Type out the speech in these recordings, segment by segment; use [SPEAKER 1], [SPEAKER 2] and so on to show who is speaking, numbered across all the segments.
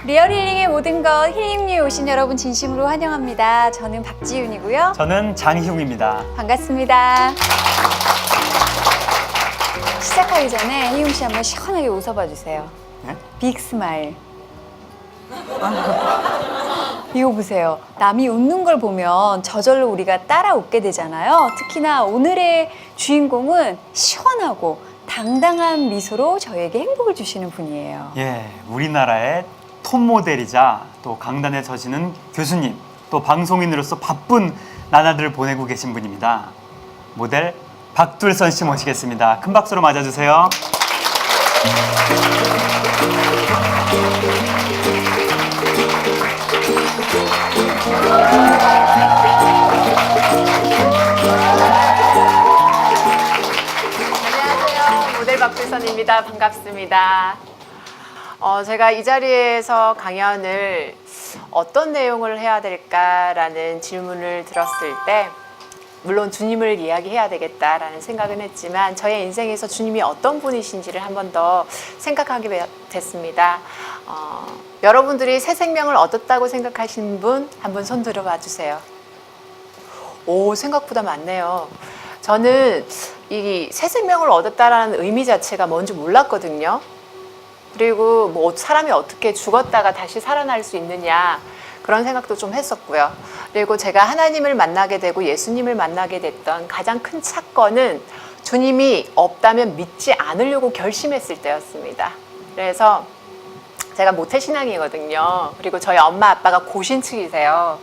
[SPEAKER 1] 리얼 힐링의 모든 것 힐링류에 오신 여러분 진심으로 환영합니다. 저는 박지윤이고요.
[SPEAKER 2] 저는 장희웅입니다.
[SPEAKER 1] 반갑습니다. 시작하기 전에 희웅 씨 한번 시원하게 웃어봐 주세요.
[SPEAKER 2] 네?
[SPEAKER 1] 빅 스마일. 이거 보세요. 남이 웃는 걸 보면 저절로 우리가 따라 웃게 되잖아요. 특히나 오늘의 주인공은 시원하고 당당한 미소로 저에게 행복을 주시는 분이에요.
[SPEAKER 2] 예, 우리나라의 톱 모델이자 또 강단에 서시는 교수님, 또 방송인으로서 바쁜 나날들을 보내고 계신 분입니다. 모델 박둘선 씨 모시겠습니다. 큰 박수로 맞아주세요.
[SPEAKER 3] 안녕하세요. 모델 박둘선입니다. 반갑습니다. 제가 이 자리에서 강연을 어떤 내용을 해야 될까라는 질문을 들었을 때 물론 주님을 이야기해야 되겠다라는 생각은 했지만 저의 인생에서 주님이 어떤 분이신지를 한 번 더 생각하게 됐습니다. 여러분들이 새 생명을 얻었다고 생각하시는 분 한번 손 들어봐 주세요. 오, 생각보다 많네요. 저는 이 새 생명을 얻었다라는 의미 자체가 뭔지 몰랐거든요. 그리고 뭐 사람이 어떻게 죽었다가 다시 살아날 수 있느냐 그런 생각도 좀 했었고요. 그리고 제가 하나님을 만나게 되고 예수님을 만나게 됐던 가장 큰 사건은 주님이 없다면 믿지 않으려고 결심했을 때였습니다. 그래서 제가 모태신앙이거든요. 그리고 저희 엄마 아빠가 고신측이세요.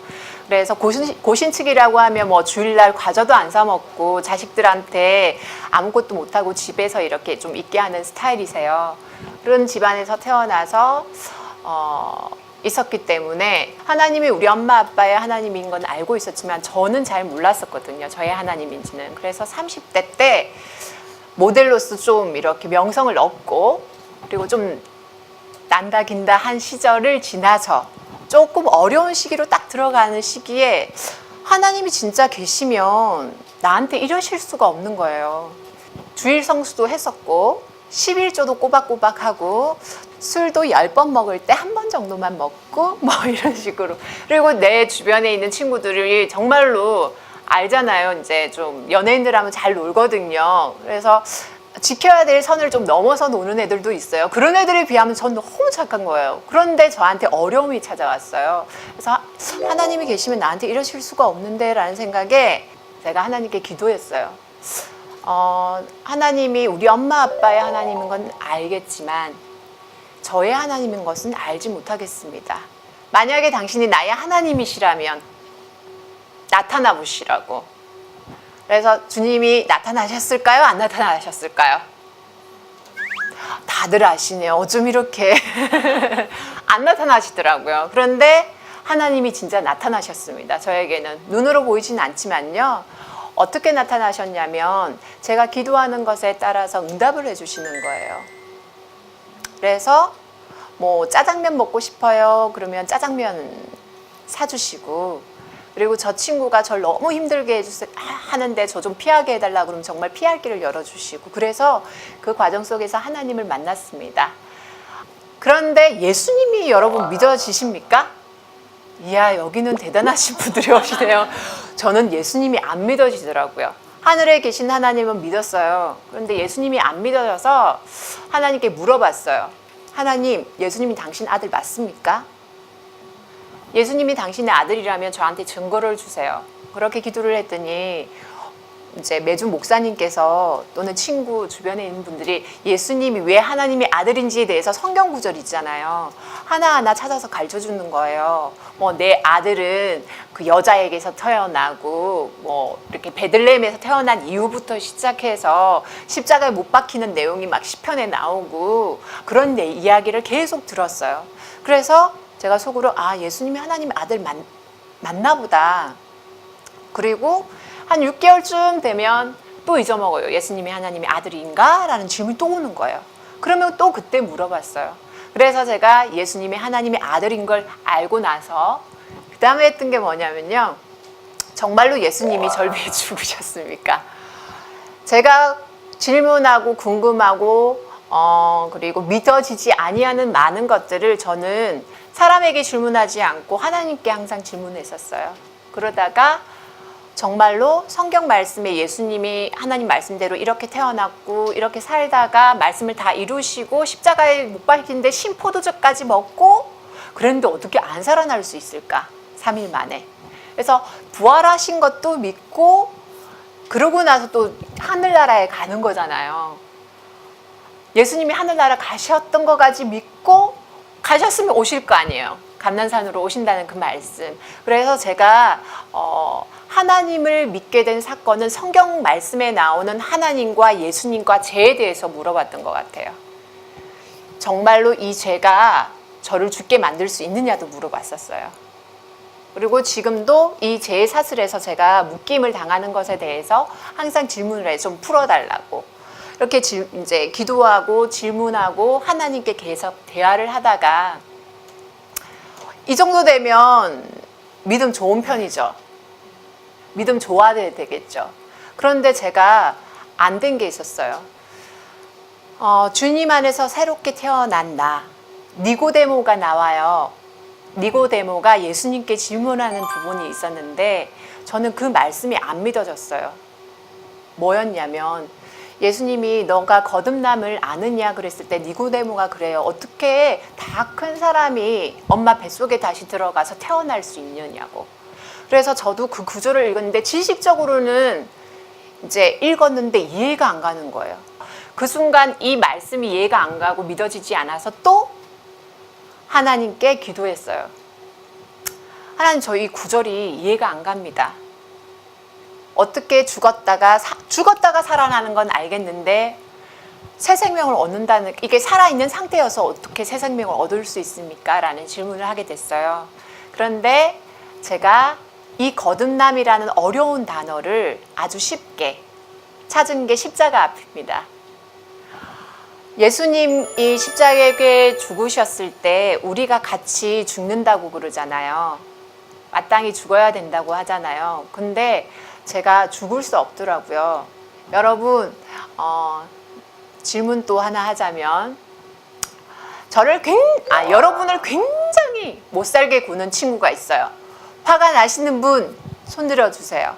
[SPEAKER 3] 그래서 고신측이라고 하면 뭐 주일날 과자도 안 사 먹고 자식들한테 아무것도 못하고 집에서 이렇게 좀 있게 하는 스타일이세요. 그런 집안에서 태어나서 있었기 때문에 하나님이 우리 엄마 아빠의 하나님인 건 알고 있었지만 저는 잘 몰랐었거든요. 저의 하나님인지는. 그래서 30대 때 모델로서 좀 이렇게 명성을 얻고 그리고 좀 난다 긴다 한 시절을 지나서 조금 어려운 시기로 딱 들어가는 시기에 하나님이 진짜 계시면 나한테 이러실 수가 없는 거예요. 주일 성수도 했었고 11조도 꼬박꼬박 하고 술도 10번 먹을 때 한 번 정도만 먹고 뭐 이런 식으로. 그리고 내 주변에 있는 친구들이 정말로 알잖아요. 이제 좀 연예인들 하면 잘 놀거든요. 그래서 지켜야 될 선을 좀 넘어서 노는 애들도 있어요. 그런 애들에 비하면 전 너무 착한 거예요. 그런데 저한테 어려움이 찾아왔어요. 그래서 하나님이 계시면 나한테 이러실 수가 없는데 라는 생각에 제가 하나님께 기도했어요. 하나님이 우리 엄마 아빠의 하나님인 건 알겠지만 저의 하나님인 것은 알지 못하겠습니다. 만약에 당신이 나의 하나님이시라면 나타나 보시라고. 그래서 주님이 나타나셨을까요? 안 나타나셨을까요? 다들 아시네요. 어쩜 이렇게 안 나타나시더라고요. 그런데 하나님이 진짜 나타나셨습니다. 저에게는 눈으로 보이진 않지만요. 어떻게 나타나셨냐면 제가 기도하는 것에 따라서 응답을 해주시는 거예요. 그래서 뭐 짜장면 먹고 싶어요. 그러면 짜장면 사주시고, 그리고 저 친구가 저를 너무 힘들게 하는데 저 좀 피하게 해달라 그러면 정말 피할 길을 열어주시고, 그래서 그 과정 속에서 하나님을 만났습니다. 그런데 예수님이 여러분 믿어지십니까? 이야, 여기는 대단하신 분들이 오시네요. 저는 예수님이 안 믿어지더라고요. 하늘에 계신 하나님은 믿었어요. 그런데 예수님이 안 믿어져서 하나님께 물어봤어요. 하나님, 예수님이 당신 아들 맞습니까? 예수님이 당신의 아들이라면 저한테 증거를 주세요. 그렇게 기도를 했더니 이제 매주 목사님께서 또는 친구 주변에 있는 분들이 예수님이 왜 하나님의 아들인지에 대해서 성경 구절이 있잖아요. 하나하나 찾아서 가르쳐 주는 거예요. 뭐 내 아들은 그 여자에게서 태어나고 뭐 이렇게 베들레헴에서 태어난 이후부터 시작해서 십자가에 못 박히는 내용이 막 시편에 나오고 그런 이야기를 계속 들었어요. 그래서 제가 속으로 예수님이 하나님의 아들 맞나 보다. 그리고 한 6개월쯤 되면 또 잊어먹어요. 예수님이 하나님의 아들인가? 라는 질문이 또 오는 거예요. 그러면 또 그때 물어봤어요. 그래서 제가 예수님이 하나님의 아들인 걸 알고 나서 그 다음에 했던 게 뭐냐면요. 정말로 예수님이 절 위해 죽으셨습니까? 제가 질문하고 궁금하고 그리고 믿어지지 아니하는 많은 것들을 저는 사람에게 질문하지 않고 하나님께 항상 질문했었어요. 그러다가 정말로 성경 말씀에 예수님이 하나님 말씀대로 이렇게 태어났고 이렇게 살다가 말씀을 다 이루시고 십자가에 못 박히는데 신포도주까지 먹고 그랬는데 어떻게 안 살아날 수 있을까? 3일 만에. 그래서 부활하신 것도 믿고 그러고 나서 또 하늘나라에 가는 거잖아요. 예수님이 하늘나라 가셨던 것까지 믿고 가셨으면 오실 거 아니에요. 감난산으로 오신다는 그 말씀. 그래서 제가 하나님을 믿게 된 사건은 성경 말씀에 나오는 하나님과 예수님과 죄에 대해서 물어봤던 것 같아요. 정말로 이 죄가 저를 죽게 만들 수 있느냐도 물어봤었어요. 그리고 지금도 이 죄의 사슬에서 제가 묶임을 당하는 것에 대해서 항상 질문을 해, 좀 풀어달라고. 이렇게 이제 기도하고 질문하고 하나님께 계속 대화를 하다가 이 정도 되면 믿음 좋은 편이죠. 믿음 좋아야 되겠죠. 그런데 제가 안 된 게 있었어요. 주님 안에서 새롭게 태어난 나, 니고데모가 나와요. 니고데모가 예수님께 질문하는 부분이 있었는데 저는 그 말씀이 안 믿어졌어요. 뭐였냐면 예수님이 너가 거듭남을 아느냐 그랬을 때 니고데모가 그래요. 어떻게 다 큰 사람이 엄마 뱃속에 다시 들어가서 태어날 수 있느냐고. 그래서 저도 그 구절을 읽었는데 지식적으로는 이제 읽었는데 이해가 안 가는 거예요. 그 순간 이 말씀이 이해가 안 가고 믿어지지 않아서 또 하나님께 기도했어요. 하나님, 저 이 구절이 이해가 안 갑니다. 어떻게 죽었다가 살아나는 건 알겠는데 새 생명을 얻는다는, 이게 살아있는 상태여서 어떻게 새 생명을 얻을 수 있습니까? 라는 질문을 하게 됐어요. 그런데 제가 이 거듭남이라는 어려운 단어를 아주 쉽게 찾은 게 십자가 앞입니다. 예수님이 십자가에 죽으셨을 때 우리가 같이 죽는다고 그러잖아요. 마땅히 죽어야 된다고 하잖아요. 근데 제가 죽을 수 없더라고요. 여러분, 질문 또 하나 하자면, 여러분을 굉장히 못살게 구는 친구가 있어요. 화가 나시는 분 손 들어주세요.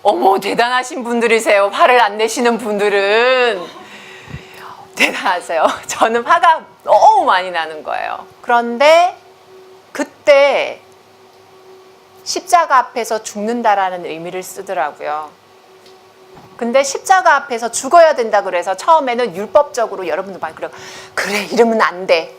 [SPEAKER 3] 어머, 대단하신 분들이세요. 화를 안 내시는 분들은 대단하세요. 저는 화가 너무 많이 나는 거예요. 그런데 그때 십자가 앞에서 죽는다라는 의미를 쓰더라고요. 근데 십자가 앞에서 죽어야 된다 그래서 처음에는 율법적으로 여러분들 많이 그래 이러면 안 돼.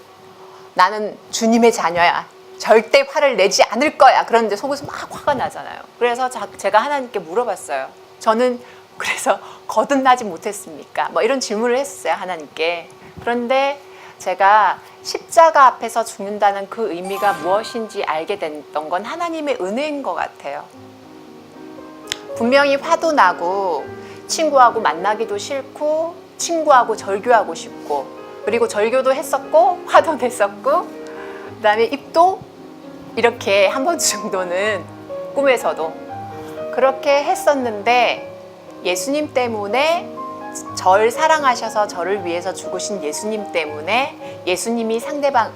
[SPEAKER 3] 나는 주님의 자녀야. 절대 화를 내지 않을 거야. 그런데 속에서 막 화가 나잖아요. 그래서 제가 하나님께 물어봤어요. 저는 그래서 거듭나지 못했습니까? 뭐 이런 질문을 했었어요, 하나님께. 그런데 제가 십자가 앞에서 죽는다는 그 의미가 무엇인지 알게 됐던 건 하나님의 은혜인 것 같아요. 분명히 화도 나고 친구하고 만나기도 싫고 친구하고 절교하고 싶고 그리고 절교도 했었고 화도 냈었고 그다음에 입도 이렇게 한 번 정도는 꿈에서도 그렇게 했었는데 예수님 때문에 절 사랑하셔서 저를 위해서 죽으신 예수님 때문에 예수님이 상대방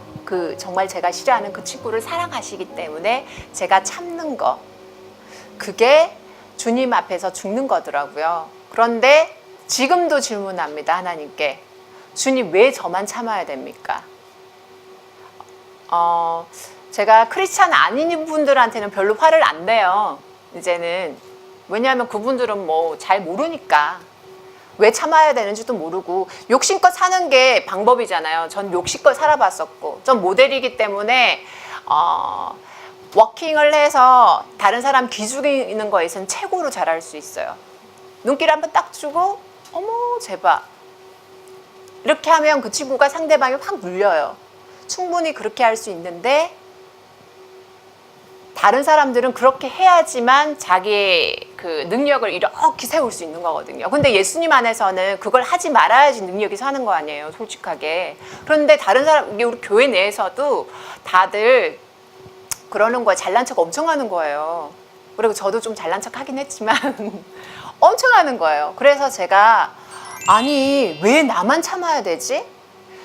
[SPEAKER 3] 정말 제가 싫어하는 그 친구를 사랑하시기 때문에 제가 참는 거 그게 주님 앞에서 죽는 거더라고요. 그런데 지금도 질문합니다. 하나님께 주님 왜 저만 참아야 됩니까? 제가 크리스찬 아닌 분들한테는 별로 화를 안 내요. 이제는 왜냐하면 그분들은 뭐 잘 모르니까 왜 참아야 되는지도 모르고 욕심껏 사는 게 방법이잖아요. 전 욕심껏 살아봤었고 전 모델이기 때문에 워킹을 해서 다른 사람 기죽이는 거에서는 최고로 잘할 수 있어요. 눈길 한번 딱 주고 어머 제발 이렇게 하면 그 친구가 상대방이 확 물려요. 충분히 그렇게 할 수 있는데 다른 사람들은 그렇게 해야지만 자기의 그 능력을 이렇게 세울 수 있는 거거든요. 근데 예수님 안에서는 그걸 하지 말아야지 능력이 사는 거 아니에요, 솔직하게. 그런데 다른 사람, 우리 교회 내에서도 다들 그러는 거예요. 잘난 척 엄청 하는 거예요. 그리고 저도 좀 잘난 척 하긴 했지만 엄청 하는 거예요. 그래서 제가 아니, 왜 나만 참아야 되지?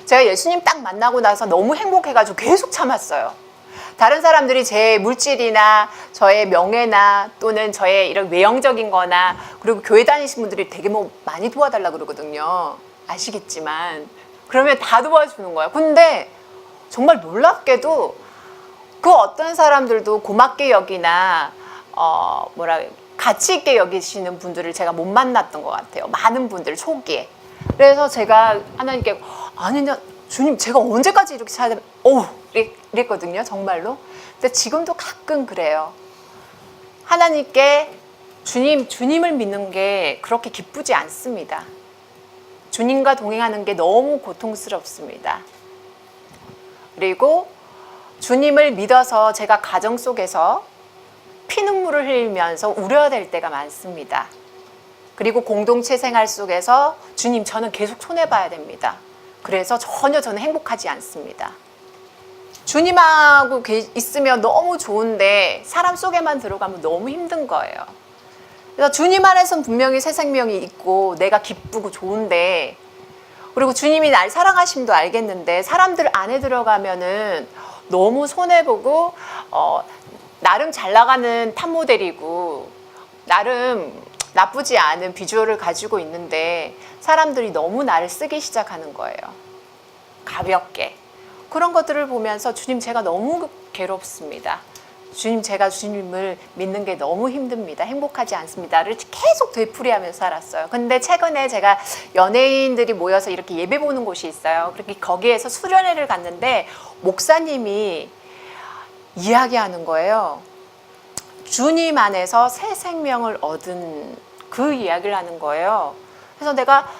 [SPEAKER 3] 제가 예수님 딱 만나고 나서 너무 행복해가지고 계속 참았어요. 다른 사람들이 제 물질이나 저의 명예나 또는 저의 이런 외형적인 거나 그리고 교회 다니신 분들이 되게 뭐 많이 도와달라고 그러거든요. 아시겠지만. 그러면 다 도와주는 거예요. 근데 정말 놀랍게도 그 어떤 사람들도 고맙게 여기나 가치 있게 여기시는 분들을 제가 못 만났던 것 같아요. 많은 분들 초기에. 그래서 제가 하나님께 아니 주님 제가 언제까지 이렇게 살아야 되나 이랬거든요. 정말로. 근데 지금도 가끔 그래요. 하나님께 주님을 믿는 게 그렇게 기쁘지 않습니다. 주님과 동행하는 게 너무 고통스럽습니다. 그리고 주님을 믿어서 제가 가정 속에서 피눈물을 흘리면서 울어야 될 때가 많습니다. 그리고 공동체 생활 속에서 주님 저는 계속 손해봐야 됩니다. 그래서 전혀 저는 행복하지 않습니다. 주님하고 있으면 너무 좋은데 사람 속에만 들어가면 너무 힘든 거예요. 그래서 주님 안에서는 분명히 새 생명이 있고 내가 기쁘고 좋은데 그리고 주님이 날 사랑하심도 알겠는데 사람들 안에 들어가면은 너무 손해보고 나름 잘 나가는 탑모델이고 나름 나쁘지 않은 비주얼을 가지고 있는데 사람들이 너무 나를 쓰기 시작하는 거예요. 가볍게. 그런 것들을 보면서 주님 제가 너무 괴롭습니다. 주님 제가 주님을 믿는 게 너무 힘듭니다. 행복하지 않습니다를 계속 되풀이하면서 살았어요. 근데 최근에 제가 연예인들이 모여서 이렇게 예배 보는 곳이 있어요. 그렇게 거기에서 수련회를 갔는데 목사님이 이야기하는 거예요. 주님 안에서 새 생명을 얻은 그 이야기를 하는 거예요. 그래서 내가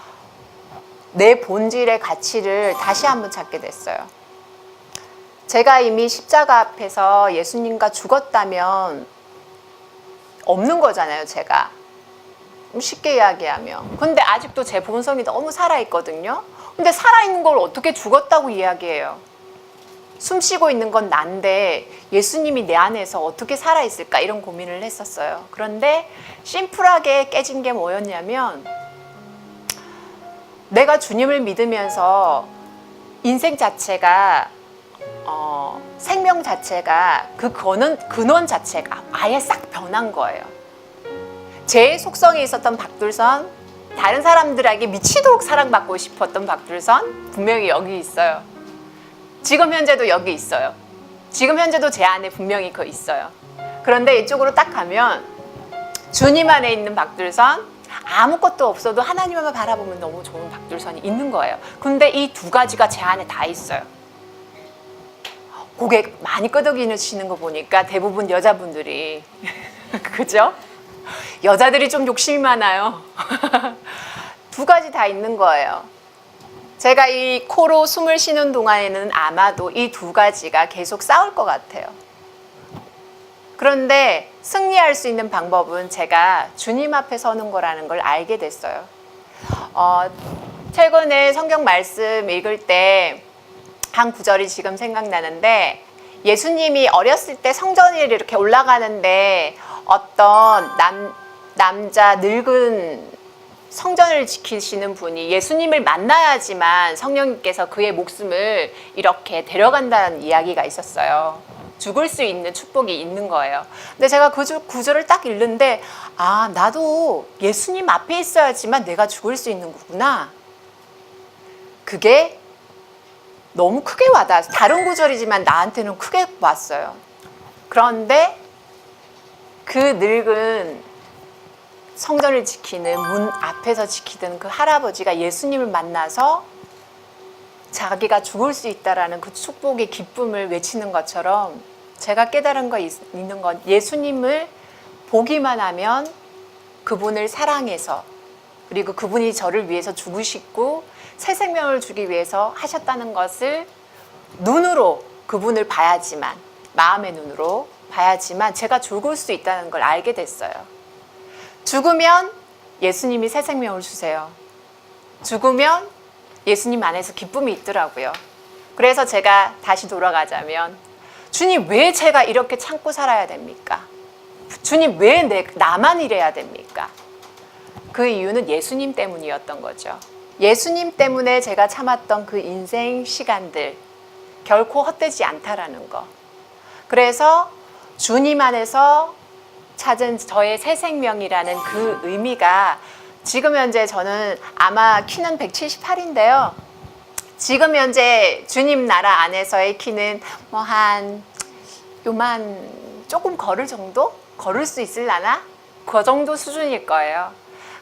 [SPEAKER 3] 내 본질의 가치를 다시 한번 찾게 됐어요. 제가 이미 십자가 앞에서 예수님과 죽었다면 없는 거잖아요, 제가. 쉽게 이야기하면. 근데 아직도 제 본성이 너무 살아있거든요. 근데 살아있는 걸 어떻게 죽었다고 이야기해요? 숨 쉬고 있는 건 난데 예수님이 내 안에서 어떻게 살아있을까 이런 고민을 했었어요. 그런데 심플하게 깨진 게 뭐였냐면 내가 주님을 믿으면서 인생 자체가 생명 자체가 그 근원 자체가 아예 싹 변한 거예요. 제 속성에 있었던 박둘선, 다른 사람들에게 미치도록 사랑받고 싶었던 박둘선 분명히 여기 있어요. 지금 현재도 여기 있어요. 지금 현재도 제 안에 분명히 그 있어요. 그런데 이쪽으로 딱 가면 주님 안에 있는 박둘선, 아무것도 없어도 하나님만 바라보면 너무 좋은 박둘선이 있는 거예요. 근데 이 두 가지가 제 안에 다 있어요. 고개 많이 끄덕이시는 거 보니까 대부분 여자분들이 그죠? 여자들이 좀 욕심이 많아요. 두 가지 다 있는 거예요. 제가 이 코로 숨을 쉬는 동안에는 아마도 이 두 가지가 계속 싸울 것 같아요. 그런데 승리할 수 있는 방법은 제가 주님 앞에 서는 거라는 걸 알게 됐어요. 최근에 성경 말씀 읽을 때 한 구절이 지금 생각나는데 예수님이 어렸을 때 성전에 이렇게 올라가는데 어떤 남자 늙은 성전을 지키시는 분이 예수님을 만나야지만 성령님께서 그의 목숨을 이렇게 데려간다는 이야기가 있었어요. 죽을 수 있는 축복이 있는 거예요. 근데 제가 그 구절을 딱 읽는데 아, 나도 예수님 앞에 있어야지만 내가 죽을 수 있는 거구나. 그게 너무 크게 와닿아서 다른 구절이지만 나한테는 크게 왔어요. 그런데 그 늙은 성전을 지키는 문 앞에서 지키던 그 할아버지가 예수님을 만나서 자기가 죽을 수 있다라는 그 축복의 기쁨을 외치는 것처럼 제가 깨달은 거 있는 건 예수님을 보기만 하면 그분을 사랑해서 그리고 그분이 저를 위해서 죽으시고 새 생명을 주기 위해서 하셨다는 것을 눈으로 그분을 봐야지만 마음의 눈으로 봐야지만 제가 죽을 수 있다는 걸 알게 됐어요. 죽으면 예수님이 새 생명을 주세요. 죽으면 예수님 안에서 기쁨이 있더라고요. 그래서 제가 다시 돌아가자면 주님 왜 제가 이렇게 참고 살아야 됩니까? 주님 왜 나만 이래야 됩니까? 그 이유는 예수님 때문이었던 거죠. 예수님 때문에 제가 참았던 그 인생 시간들 결코 헛되지 않다라는 거. 그래서 주님 안에서 찾은 저의 새 생명이라는 그 의미가 지금 현재 저는 아마 키는 178인데요. 지금 현재 주님 나라 안에서의 키는 뭐 한 요만 조금 걸을 정도? 걸을 수 있을라나? 그 정도 수준일 거예요.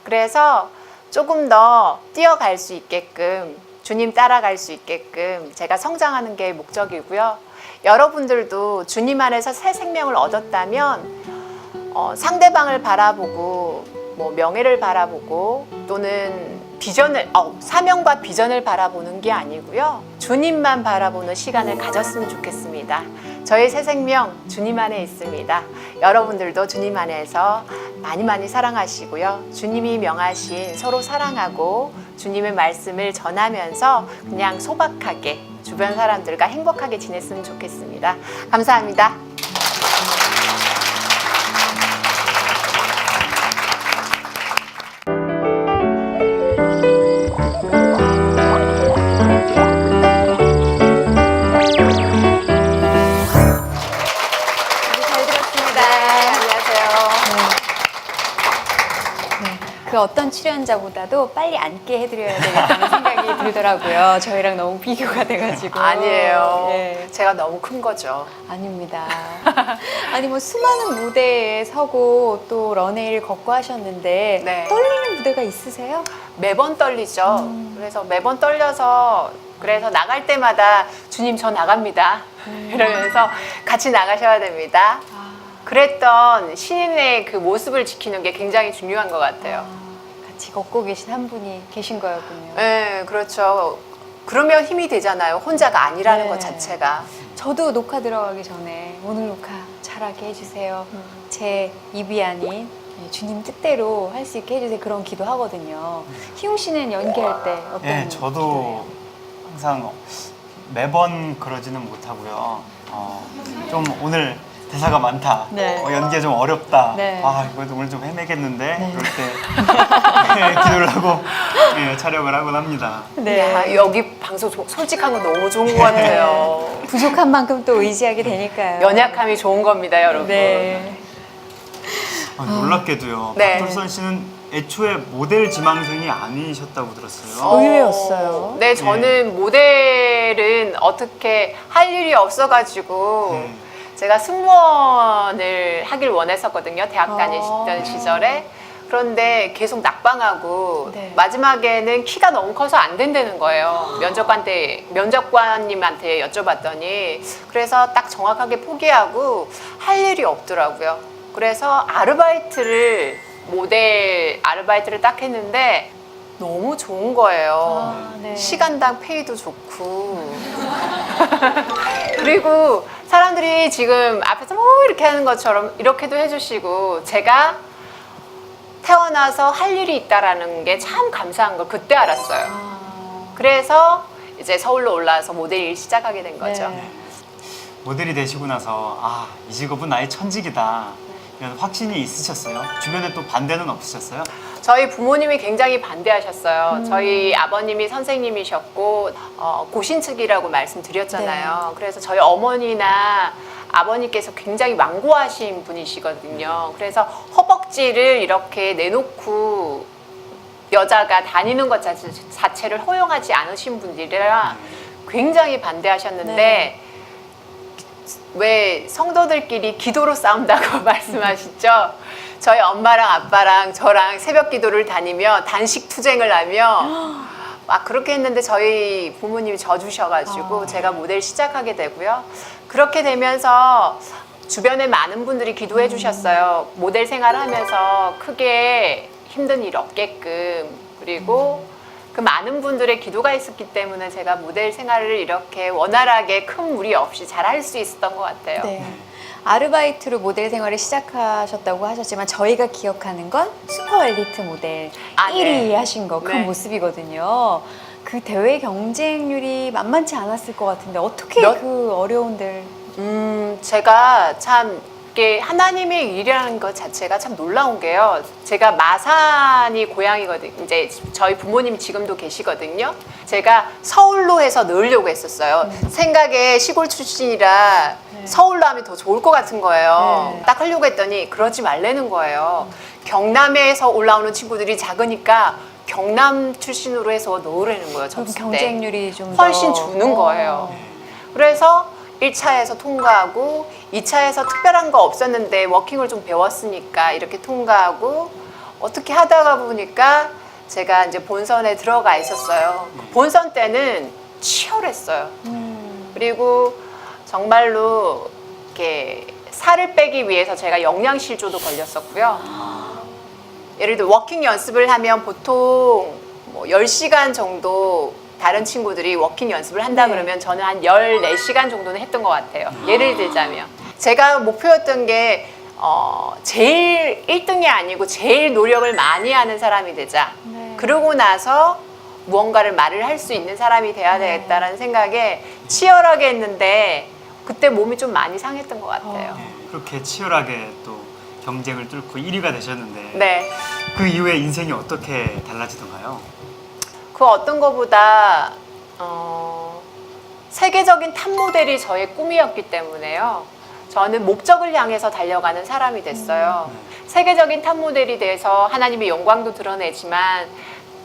[SPEAKER 3] 그래서 조금 더 뛰어갈 수 있게끔 주님 따라갈 수 있게끔 제가 성장하는 게 목적이고요. 여러분들도 주님 안에서 새 생명을 얻었다면 상대방을 바라보고 뭐 명예를 바라보고 또는 비전을 사명과 비전을 바라보는 게 아니고요. 주님만 바라보는 시간을 가졌으면 좋겠습니다. 저의 새 생명 주님 안에 있습니다. 여러분들도 주님 안에서 많이 많이 사랑하시고요. 주님이 명하신 서로 사랑하고 주님의 말씀을 전하면서 그냥 소박하게 주변 사람들과 행복하게 지냈으면 좋겠습니다. 감사합니다. 잘 들었습니다. 안녕하세요.
[SPEAKER 1] 그 어떤 출연자보다도 빨리 앉게 해드려야 되겠다는 생각이 들더라고요. 저희랑 너무 비교가 돼가지고.
[SPEAKER 3] 아니에요.
[SPEAKER 1] 네.
[SPEAKER 3] 제가 너무 큰 거죠.
[SPEAKER 1] 아닙니다. 아니 뭐 수많은 무대에 서고 또 런웨이를 걷고 하셨는데
[SPEAKER 3] 네.
[SPEAKER 1] 떨리는 무대가 있으세요?
[SPEAKER 3] 매번 떨리죠. 그래서 매번 떨려서 그래서 나갈 때마다 주님 저 나갑니다. 이러면서 같이 나가셔야 됩니다. 그랬던 신인의 그 모습을 지키는 게 굉장히 중요한 것 같아요.
[SPEAKER 1] 같이 걷고 계신 한 분이 계신 거였군요.
[SPEAKER 3] 네, 그렇죠. 그러면 힘이 되잖아요. 혼자가 아니라는
[SPEAKER 1] 네.
[SPEAKER 3] 것 자체가.
[SPEAKER 1] 저도 녹화 들어가기 전에 오늘 녹화 잘하게 해주세요. 제 입이 아닌 주님 뜻대로 할 수 있게 해주세요. 그런 기도 하거든요. 희웅 씨는 연기할 때 어떤
[SPEAKER 2] 예, 저도
[SPEAKER 1] 기도예요?
[SPEAKER 2] 항상 매번 그러지는 못하고요. 좀 오늘 대사가 많다.
[SPEAKER 1] 네.
[SPEAKER 2] 연기가 좀 어렵다.
[SPEAKER 1] 네.
[SPEAKER 2] 이거 오늘 좀 헤매겠는데.
[SPEAKER 1] 네.
[SPEAKER 2] 그럴 때 기도를 하고 촬영을 하곤 합니다.
[SPEAKER 3] 야, 여기 방송 솔직한 거 너무 좋은 것 같아요.
[SPEAKER 1] 부족한 만큼 또 의지하게 되니까요.
[SPEAKER 3] 연약함이 좋은 겁니다, 여러분.
[SPEAKER 1] 네.
[SPEAKER 2] 놀랍게도요.
[SPEAKER 3] 네.
[SPEAKER 2] 박돌선 씨는 애초에 모델 지망생이 아니셨다고 들었어요.
[SPEAKER 1] 의외였어요.
[SPEAKER 3] 네, 저는 모델은 어떻게 할 일이 없어가지고
[SPEAKER 2] 네.
[SPEAKER 3] 제가 승무원을 하길 원했었거든요. 대학 다니던
[SPEAKER 1] 네.
[SPEAKER 3] 시절에. 그런데 계속 낙방하고
[SPEAKER 1] 네.
[SPEAKER 3] 마지막에는 키가 너무 커서 안 된다는 거예요. 면접관님한테 여쭤봤더니 그래서 딱 정확하게 포기하고 할 일이 없더라고요. 그래서 모델 아르바이트를 딱 했는데 너무 좋은 거예요.
[SPEAKER 1] 네.
[SPEAKER 3] 시간당 페이도 좋고 그리고 사람들이 지금 앞에서 뭐 이렇게 하는 것처럼 이렇게도 해주시고 제가 태어나서 할 일이 있다라는 게 참 감사한 걸 그때 알았어요. 그래서 이제 서울로 올라와서 모델 일 시작하게 된 거죠.
[SPEAKER 1] 네.
[SPEAKER 2] 모델이 되시고 나서 이 직업은 나의 천직이다. 이런 확신이 있으셨어요? 주변에 또 반대는 없으셨어요?
[SPEAKER 3] 저희 부모님이 굉장히 반대하셨어요. 저희 아버님이 선생님이셨고 고신측이라고 말씀드렸잖아요. 그래서 저희 어머니나 아버님께서 굉장히 완고하신 분이시거든요. 그래서 허벅지를 이렇게 내놓고 여자가 다니는 것 자체를 허용하지 않으신 분들이라 굉장히 반대하셨는데
[SPEAKER 1] 네.
[SPEAKER 3] 왜 성도들끼리 기도로 싸운다고 말씀하시죠? 저희 엄마랑 아빠랑 저랑 새벽 기도를 다니며 단식 투쟁을 하며 막 그렇게 했는데 저희 부모님이 져주셔가지고 제가 모델 시작하게 되고요. 그렇게 되면서 주변에 많은 분들이 기도해 주셨어요. 모델 생활하면서 크게 힘든 일 없게끔. 그리고 그 많은 분들의 기도가 있었기 때문에 제가 모델 생활을 이렇게 원활하게 큰 무리 없이 잘 할 수 있었던 것 같아요.
[SPEAKER 1] 네. 아르바이트로 모델 생활을 시작하셨다고 하셨지만 저희가 기억하는 건 슈퍼 엘리트 모델 1위
[SPEAKER 3] 네.
[SPEAKER 1] 하신 거 그
[SPEAKER 3] 네.
[SPEAKER 1] 모습이거든요. 그 대회 경쟁률이 만만치 않았을 것 같은데 어떻게
[SPEAKER 3] 몇-
[SPEAKER 1] 그 어려운 데를
[SPEAKER 3] 제가 참 이게 하나님의 일이라는 것 자체가 참 놀라운 게요. 제가 마산이 고향이거든요. 이제 저희 부모님이 지금도 계시거든요. 제가 서울로 해서 넣으려고 했었어요. 생각에 시골 출신이라 서울로 하면 더 좋을 것 같은 거예요.
[SPEAKER 1] 네.
[SPEAKER 3] 딱 하려고 했더니 그러지 말라는 거예요. 경남에서 올라오는 친구들이 작으니까 경남 출신으로 해서 넣으라는 거예요.
[SPEAKER 1] 그럼
[SPEAKER 3] 점수 때.
[SPEAKER 1] 경쟁률이 좀
[SPEAKER 3] 훨씬
[SPEAKER 1] 더-
[SPEAKER 3] 주는 거예요. 그래서 1차에서 통과하고 2차에서 특별한 거 없었는데 워킹을 좀 배웠으니까 이렇게 통과하고 어떻게 하다가 보니까 제가 이제 본선에 들어가 있었어요. 본선 때는 치열했어요. 그리고 정말로 이렇게 살을 빼기 위해서 제가 영양실조도 걸렸었고요. 예를 들어 워킹 연습을 하면 보통 뭐 10시간 정도 다른 친구들이 워킹 연습을 한다
[SPEAKER 1] 네.
[SPEAKER 3] 그러면 저는 한 14시간 정도는 했던 것 같아요. 예를 들자면 제가 목표였던 게 제일 1등이 아니고 제일 노력을 많이 하는 사람이 되자.
[SPEAKER 1] 네.
[SPEAKER 3] 그러고 나서 무언가를 말을 할 수 있는 사람이 돼야 되겠다라는 생각에 치열하게 했는데 그때 몸이 좀 많이 상했던 것 같아요.
[SPEAKER 2] 그렇게 치열하게 또 경쟁을 뚫고 1위가 되셨는데
[SPEAKER 3] 네.
[SPEAKER 2] 그 이후에 인생이 어떻게 달라지던가요?
[SPEAKER 3] 그 어떤 것보다 세계적인 탑 모델이 저의 꿈이었기 때문에요. 저는 목적을 향해서 달려가는 사람이 됐어요. 세계적인 탑 모델이 돼서 하나님의 영광도 드러내지만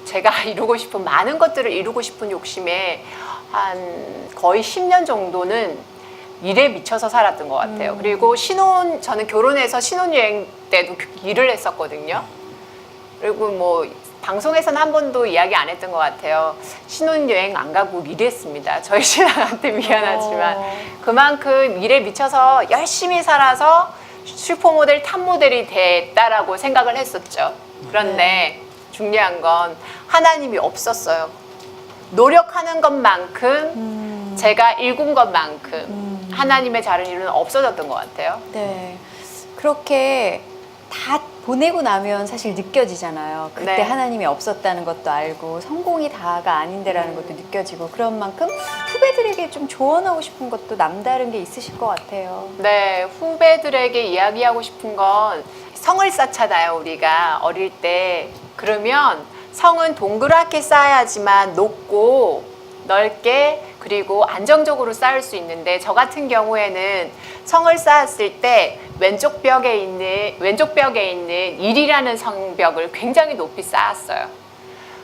[SPEAKER 3] 제가 이루고 싶은 많은 것들을 이루고 싶은 욕심에 한 거의 10년 정도는 일에 미쳐서 살았던 것 같아요. 그리고 저는 결혼해서 신혼여행 때도 일을 했었거든요. 그리고 뭐 방송에서는 한 번도 이야기 안 했던 것 같아요. 신혼여행 안 가고 일했습니다. 저희 신랑한테 미안하지만 그만큼 일에 미쳐서 열심히 살아서 슈퍼모델, 탑모델이 됐다라고 생각을 했었죠. 그런데 중요한 건 하나님이 없었어요. 노력하는 것만큼 제가 일군 것만큼 하나님의 다른 일은 없어졌던 것 같아요.
[SPEAKER 1] 네. 그렇게 다 보내고 나면 사실 느껴지잖아요. 그때
[SPEAKER 3] 네.
[SPEAKER 1] 하나님이 없었다는 것도 알고 성공이 다가 아닌데라는 것도 느껴지고 그런 만큼 후배들에게 좀 조언하고 싶은 것도 남다른 게 있으실 것 같아요.
[SPEAKER 3] 네, 후배들에게 이야기하고 싶은 건 성을 쌓잖아요, 우리가 어릴 때. 그러면 성은 동그랗게 쌓아야지만 높고 넓게 그리고 안정적으로 쌓을 수 있는데 저 같은 경우에는 성을 쌓았을 때 왼쪽 벽에 있는 일이라는 성벽을 굉장히 높이 쌓았어요.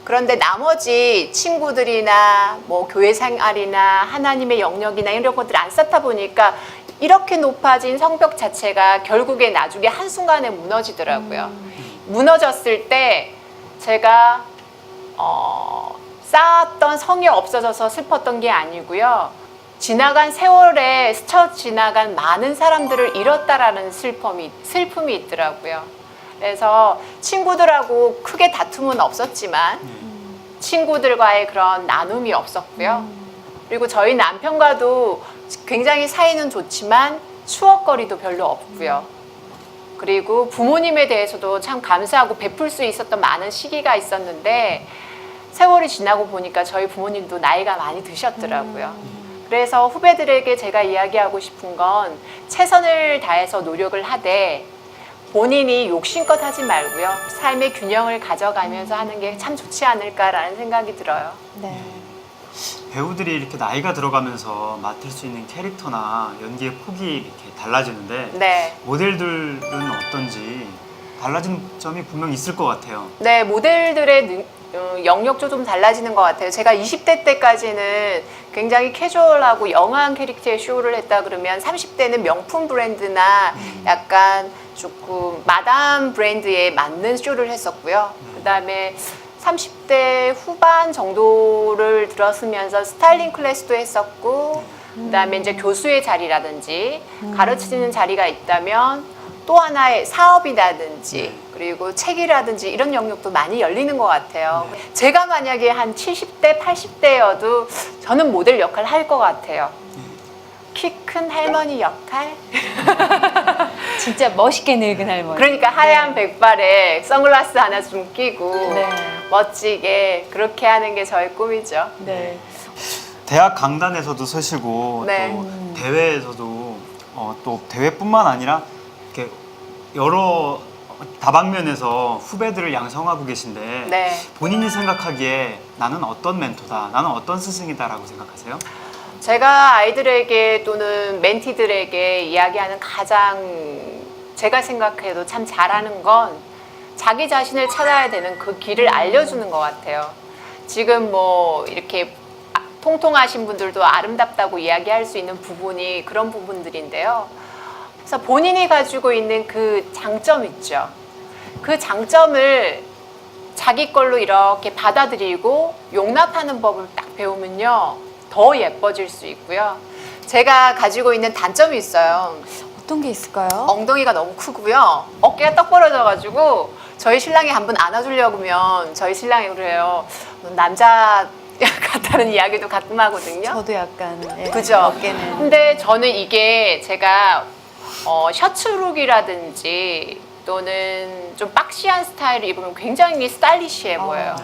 [SPEAKER 3] 그런데 나머지 친구들이나 뭐 교회 생활이나 하나님의 영역이나 이런 것들 안 쌓다 보니까 이렇게 높아진 성벽 자체가 결국에 나중에 한순간에 무너지더라고요. 무너졌을 때 제가 쌓았던 성이 없어져서 슬펐던 게 아니고요. 지나간 세월에 스쳐 지나간 많은 사람들을 잃었다라는 슬픔이 있더라고요. 그래서 친구들하고 크게 다툼은 없었지만 친구들과의 그런 나눔이 없었고요. 그리고 저희 남편과도 굉장히 사이는 좋지만 추억거리도 별로 없고요. 그리고 부모님에 대해서도 참 감사하고 베풀 수 있었던 많은 시기가 있었는데 세월이 지나고 보니까 저희 부모님도 나이가 많이 드셨더라고요. 그래서 후배들에게 제가 이야기하고 싶은 건 최선을 다해서 노력을 하되 본인이 욕심껏 하지 말고요. 삶의 균형을 가져가면서 하는 게 참 좋지 않을까라는 생각이 들어요.
[SPEAKER 1] 네.
[SPEAKER 2] 배우들이 이렇게 나이가 들어가면서 맡을 수 있는 캐릭터나 연기의 폭이 이렇게 달라지는데
[SPEAKER 3] 네.
[SPEAKER 2] 모델들은 어떤지 달라진 점이 분명 있을 것 같아요.
[SPEAKER 3] 네, 모델들의 영역도 좀 달라지는 것 같아요. 제가 20대 때까지는 굉장히 캐주얼하고 영한 캐릭터의 쇼를 했다 그러면 30대는 명품 브랜드나 약간 조금 마담 브랜드에 맞는 쇼를 했었고요. 그다음에 30대 후반 정도를 들었으면서 스타일링 클래스도 했었고 그다음에 이제 교수의 자리라든지 가르치는 자리가 있다면 또 하나의 사업이라든지 그리고 책이라든지 이런 영역도 많이 열리는 것 같아요. 제가 만약에 한 70대, 80대여도 저는 모델 역할 할 것 같아요. 키 큰 할머니 역할?
[SPEAKER 1] 진짜 멋있게 늙은 할머니.
[SPEAKER 3] 그러니까 하얀 백발에 선글라스 하나 좀 끼고
[SPEAKER 1] 네.
[SPEAKER 3] 멋지게 그렇게 하는 게 저의 꿈이죠.
[SPEAKER 1] 네.
[SPEAKER 2] 대학 강단에서도 서시고
[SPEAKER 3] 네.
[SPEAKER 2] 또 대회에서도 또 대회뿐만 아니라 이렇게 여러 다방면에서 후배들을 양성하고 계신데
[SPEAKER 3] 네.
[SPEAKER 2] 본인이 생각하기에 나는 어떤 멘토다, 나는 어떤 스승이다라고 생각하세요?
[SPEAKER 3] 제가 아이들에게 또는 멘티들에게 이야기하는 가장 제가 생각해도 참 잘하는 건 자기 자신을 찾아야 되는 그 길을 알려주는 것 같아요. 지금 뭐 이렇게 통통하신 분들도 아름답다고 이야기할 수 있는 부분이 그런 부분들인데요. 그래서 본인이 가지고 있는 그 장점 있죠. 그 장점을 자기 걸로 이렇게 받아들이고 용납하는 법을 딱 배우면요. 더 예뻐질 수 있고요. 제가 가지고 있는 단점이 있어요.
[SPEAKER 1] 어떤 게 있을까요?
[SPEAKER 3] 엉덩이가 너무 크고요. 어깨가 떡 벌어져가지고 저희 신랑이 한번 안아주려고 하면 저희 신랑이 그래요. 남자 같다는 이야기도 가끔 하거든요.
[SPEAKER 1] 저도 약간
[SPEAKER 3] 그죠?
[SPEAKER 1] 어깨는
[SPEAKER 3] 근데 저는 이게 제가 셔츠룩이라든지 또는 좀 박시한 스타일을 입으면 굉장히 스타일리시해 보여요.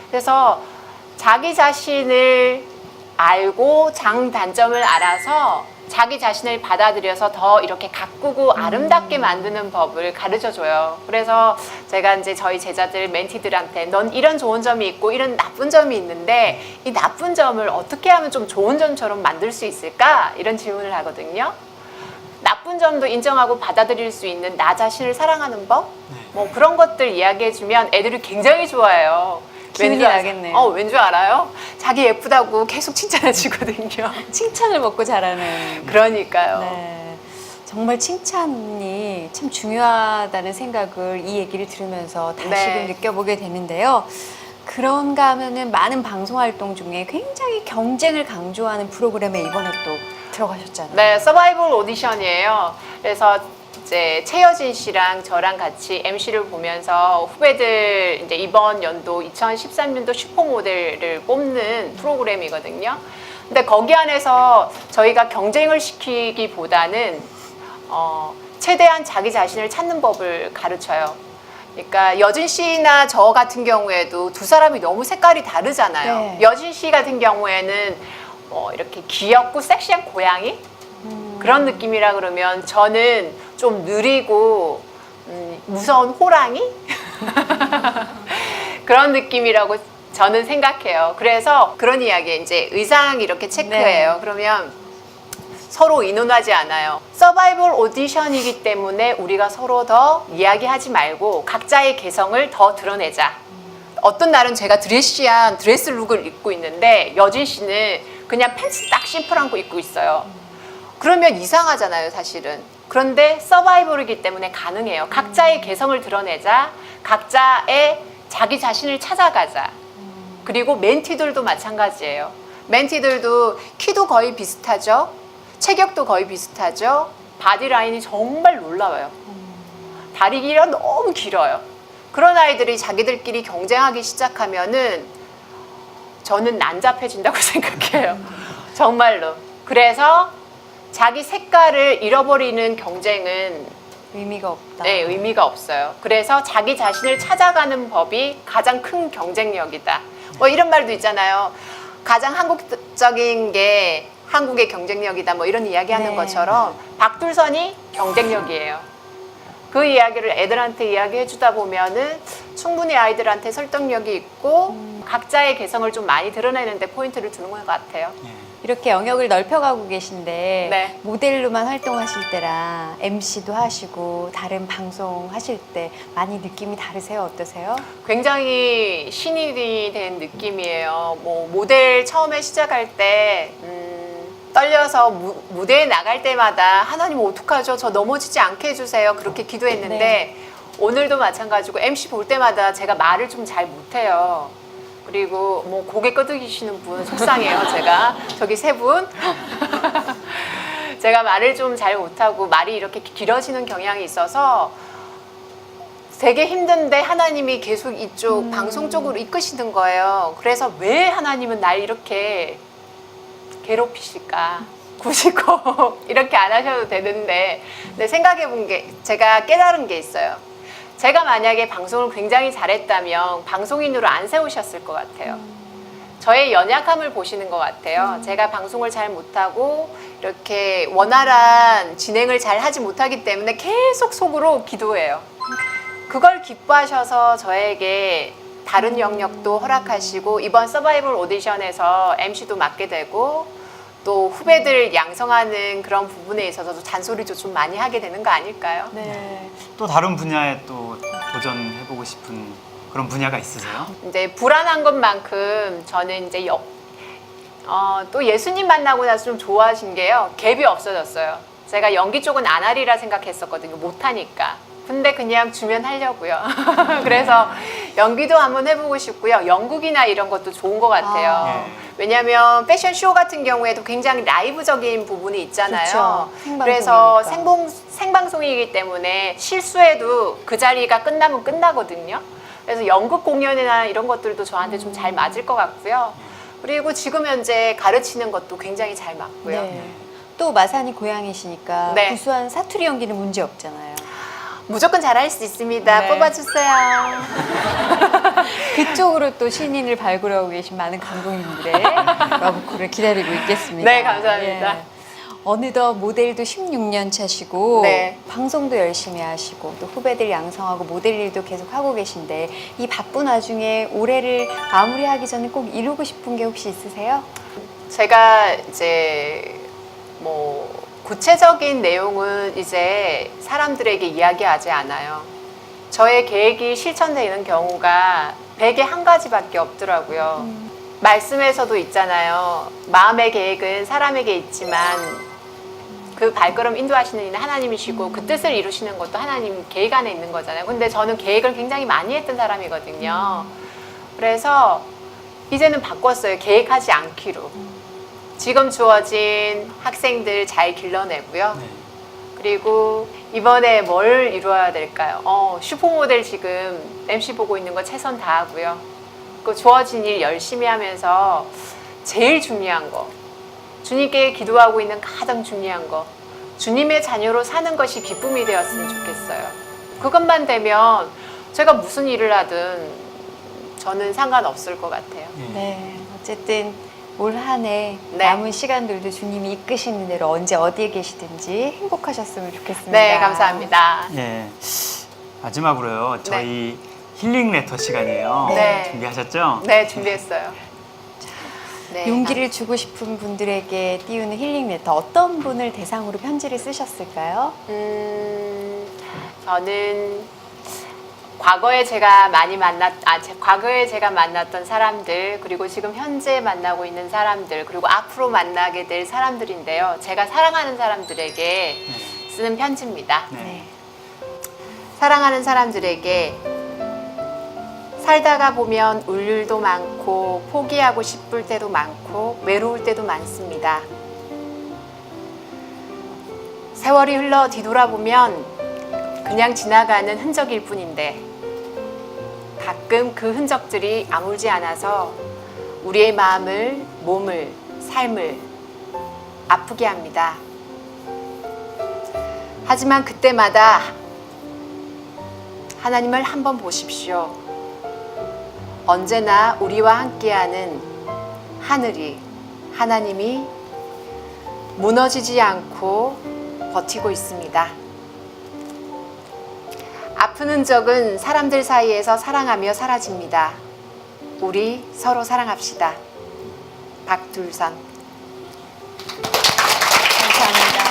[SPEAKER 3] 그래서 자기 자신을 알고 장단점을 알아서 자기 자신을 받아들여서 더 이렇게 가꾸고 아름답게 만드는 법을 가르쳐줘요. 그래서 제가 이제 저희 제자들, 멘티들한테 넌 이런 좋은 점이 있고 이런 나쁜 점이 있는데 이 나쁜 점을 어떻게 하면 좀 좋은 점처럼 만들 수 있을까? 이런 질문을 하거든요. 나쁜 점도 인정하고 받아들일 수 있는 나 자신을 사랑하는 법? 뭐 그런 것들 이야기해주면 애들이 굉장히 좋아해요.
[SPEAKER 1] 기운이
[SPEAKER 3] 왠지
[SPEAKER 1] 나겠네요.
[SPEAKER 3] 왠줄 알아요? 자기 예쁘다고 계속 칭찬해주거든요.
[SPEAKER 1] 칭찬을 먹고 자라는.
[SPEAKER 3] 그러니까요.
[SPEAKER 1] 네. 정말 칭찬이 참 중요하다는 생각을 이 얘기를 들으면서 다시금
[SPEAKER 3] 네.
[SPEAKER 1] 느껴보게 되는데요. 그런가 하면은 많은 방송 활동 중에 굉장히 경쟁을 강조하는 프로그램에 이번에 또 들어가셨잖아요.
[SPEAKER 3] 네, 서바이벌 오디션이에요. 그래서 이제 최여진 씨랑 저랑 같이 MC를 보면서 후배들 이제 이번 연도 2013년도 슈퍼모델을 뽑는 프로그램이거든요. 근데 거기 안에서 저희가 경쟁을 시키기보다는 최대한 자기 자신을 찾는 법을 가르쳐요. 그러니까 여진 씨나 저 같은 경우에도 두 사람이 너무 색깔이 다르잖아요.
[SPEAKER 1] 네.
[SPEAKER 3] 여진 씨 같은 경우에는 이렇게 귀엽고 섹시한 고양이 그런 느낌이라 그러면 저는 좀 느리고 무서운 호랑이 그런 느낌이라고 저는 생각해요. 그래서 그런 이야기 이제 의상 이렇게 체크해요.
[SPEAKER 1] 네.
[SPEAKER 3] 그러면 서로 의논하지 않아요. 서바이벌 오디션이기 때문에 우리가 서로 더 이야기하지 말고 각자의 개성을 더 드러내자. 어떤 날은 제가 드레시한 드레스 룩을 입고 있는데 여진 씨는 그냥 팬츠 딱 심플한 거 입고 있어요. 그러면 이상하잖아요, 사실은. 그런데 서바이벌이기 때문에 가능해요. 각자의 개성을 드러내자. 각자의 자기 자신을 찾아가자. 그리고 멘티들도 마찬가지예요. 멘티들도 키도 거의 비슷하죠. 체격도 거의 비슷하죠. 바디라인이 정말 놀라워요. 다리 길이가 너무 길어요. 그런 아이들이 자기들끼리 경쟁하기 시작하면은 저는 난잡해진다고 생각해요. 정말로. 그래서 자기 색깔을 잃어버리는 경쟁은
[SPEAKER 1] 의미가 없다.
[SPEAKER 3] 네, 의미가 없어요. 그래서 자기 자신을 찾아가는 법이 가장 큰 경쟁력이다. 뭐 이런 말도 있잖아요. 가장 한국적인 게 한국의 경쟁력이다. 뭐 이런 이야기하는
[SPEAKER 1] 네.
[SPEAKER 3] 것처럼 박둘선이 경쟁력이에요. 그 이야기를 애들한테 이야기해 주다 보면은 충분히 아이들한테 설득력이 있고 각자의 개성을 좀 많이 드러내는데 포인트를 두는 것 같아요.
[SPEAKER 1] 이렇게 영역을 넓혀가고 계신데
[SPEAKER 3] 네.
[SPEAKER 1] 모델로만 활동하실 때랑 MC도 하시고 다른 방송 하실 때 많이 느낌이 다르세요? 어떠세요?
[SPEAKER 3] 굉장히 신이 된 느낌이에요. 뭐 모델 처음에 시작할 때 떨려서 무대에 나갈 때마다 하나님 어떡하죠? 저 넘어지지 않게 해주세요. 그렇게 기도했는데
[SPEAKER 1] 네.
[SPEAKER 3] 오늘도 마찬가지고 MC 볼 때마다 제가 말을 좀 잘 못해요. 그리고 뭐 고개 끄덕이시는 분 속상해요. 제가 저기 세 분 제가 말을 좀 잘 못하고 말이 이렇게 길어지는 경향이 있어서 되게 힘든데 하나님이 계속 이쪽 방송 쪽으로 이끄시는 거예요. 그래서 왜 하나님은 날 이렇게 괴롭히실까? 굳이 꼭 이렇게 안 하셔도 되는데 근데 생각해 본 게 제가 깨달은 게 있어요. 제가 만약에 방송을 굉장히 잘했다면 방송인으로 안 세우셨을 것 같아요. 저의 연약함을 보시는 것 같아요. 제가 방송을 잘 못하고 이렇게 원활한 진행을 잘 하지 못하기 때문에 계속 속으로 기도해요. 그걸 기뻐하셔서 저에게 다른 영역도 허락하시고 이번 서바이벌 오디션에서 MC도 맡게 되고 또 후배들 양성하는 그런 부분에 있어서도 잔소리도 좀 많이 하게 되는 거 아닐까요?
[SPEAKER 1] 네.
[SPEAKER 2] 또 다른 분야에 또 도전해보고 싶은 그런 분야가 있으세요?
[SPEAKER 3] 이제 불안한 것만큼 저는 이제 또 예수님 만나고 나서 좀 좋아하신 게요. 갭이 없어졌어요. 제가 연기 쪽은 안 하리라 생각했었거든요. 못하니까. 근데 그냥 주면 하려고요. 그래서 연기도 한번 해보고 싶고요. 연극이나 이런 것도 좋은 것 같아요.
[SPEAKER 2] 네.
[SPEAKER 3] 왜냐하면 패션쇼 같은 경우에도 굉장히 라이브적인 부분이 있잖아요.
[SPEAKER 1] 그렇죠.
[SPEAKER 3] 그래서
[SPEAKER 1] 생방송이니까.
[SPEAKER 3] 생방송이기 때문에 실수해도 그 자리가 끝나면 끝나거든요. 그래서 연극 공연이나 이런 것들도 저한테 좀 잘 맞을 것 같고요. 그리고 지금 현재 가르치는 것도 굉장히 잘 맞고요.
[SPEAKER 1] 네. 또 마산이 고향이시니까
[SPEAKER 3] 네.
[SPEAKER 1] 구수한 사투리 연기는 문제 없잖아요.
[SPEAKER 3] 무조건 잘할 수 있습니다.
[SPEAKER 1] 네.
[SPEAKER 3] 뽑아주세요.
[SPEAKER 1] 그쪽으로 또 신인을 발굴하고 계신 많은 감독님들의 러브콜을 기다리고 있겠습니다.
[SPEAKER 3] 네, 감사합니다.
[SPEAKER 1] 예. 어느덧 모델도 16년 차시고
[SPEAKER 3] 네.
[SPEAKER 1] 방송도 열심히 하시고 또 후배들 양성하고 모델 일도 계속 하고 계신데 이 바쁜 와중에 올해를 마무리하기 전에 꼭 이루고 싶은 게 혹시 있으세요?
[SPEAKER 3] 제가 이제 뭐 구체적인 내용은 이제 사람들에게 이야기하지 않아요. 저의 계획이 실천되는 경우가 100에 한 가지밖에 없더라고요. 말씀에서도 있잖아요. 마음의 계획은 사람에게 있지만 그 발걸음 인도하시는 이는 하나님이시고 그 뜻을 이루시는 것도 하나님 계획 안에 있는 거잖아요. 근데 저는 계획을 굉장히 많이 했던 사람이거든요. 그래서 이제는 바꿨어요. 계획하지 않기로. 지금 주어진 학생들 잘 길러내고요.
[SPEAKER 2] 네.
[SPEAKER 3] 그리고 이번에 뭘 이루어야 될까요? 슈퍼모델 지금 MC 보고 있는 거 최선 다하고요. 그 주어진 일 열심히 하면서 제일 중요한 거, 주님께 기도하고 있는 가장 중요한 거, 주님의 자녀로 사는 것이 기쁨이 되었으면 좋겠어요. 그것만 되면 제가 무슨 일을 하든 저는 상관없을 것 같아요.
[SPEAKER 1] 네. 어쨌든 올 한 해
[SPEAKER 3] 네.
[SPEAKER 1] 남은 시간들도 주님이 이끄시는 대로 언제 어디에 계시든지 행복하셨으면 좋겠습니다.
[SPEAKER 3] 네, 감사합니다.
[SPEAKER 2] 예. 마지막으로요. 저희 힐링 레터 시간이에요.
[SPEAKER 3] 네.
[SPEAKER 2] 준비하셨죠?
[SPEAKER 3] 네, 준비했어요. 네,
[SPEAKER 1] 용기를 주고 싶은 분들에게 띄우는 힐링 레터 어떤 분을 대상으로 편지를 쓰셨을까요?
[SPEAKER 3] 저는 과거에 제가 과거에 제가 만났던 사람들, 그리고 지금 현재 만나고 있는 사람들, 그리고 앞으로 만나게 될 사람들인데요. 제가 사랑하는 사람들에게 쓰는 편지입니다.
[SPEAKER 2] 네.
[SPEAKER 3] 사랑하는 사람들에게 살다가 보면 울 일도 많고 포기하고 싶을 때도 많고 외로울 때도 많습니다. 세월이 흘러 뒤돌아보면 그냥 지나가는 흔적일 뿐인데 가끔 그 흔적들이 아물지 않아서 우리의 마음을, 몸을, 삶을 아프게 합니다. 하지만 그때마다 하나님을 한번 보십시오. 언제나 우리와 함께하는 하늘이, 하나님이 무너지지 않고 버티고 있습니다. 아픈 흔적은 사람들 사이에서 사랑하며 사라집니다. 우리 서로 사랑합시다. 박둘선.
[SPEAKER 1] 감사합니다.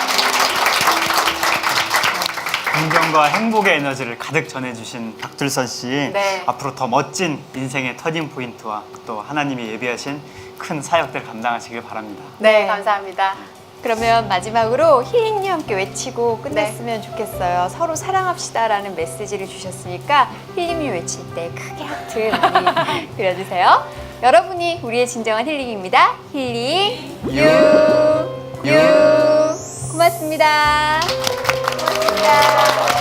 [SPEAKER 2] 긍정과 행복의 에너지를 가득 전해주신 박둘선 씨.
[SPEAKER 3] 네.
[SPEAKER 2] 앞으로 더 멋진 인생의 터닝 포인트와 또 하나님이 예비하신 큰 사역들 감당하시길 바랍니다.
[SPEAKER 3] 네, 감사합니다.
[SPEAKER 1] 그러면 마지막으로 힐링리 함께 외치고 끝냈으면 좋겠어요. 서로 사랑합시다라는 메시지를 주셨으니까 힐링리 외칠 때 크게 하트 많이 그려주세요. 여러분이 우리의 진정한 힐링입니다. 힐링 유 고맙습니다.
[SPEAKER 3] 고맙습니다.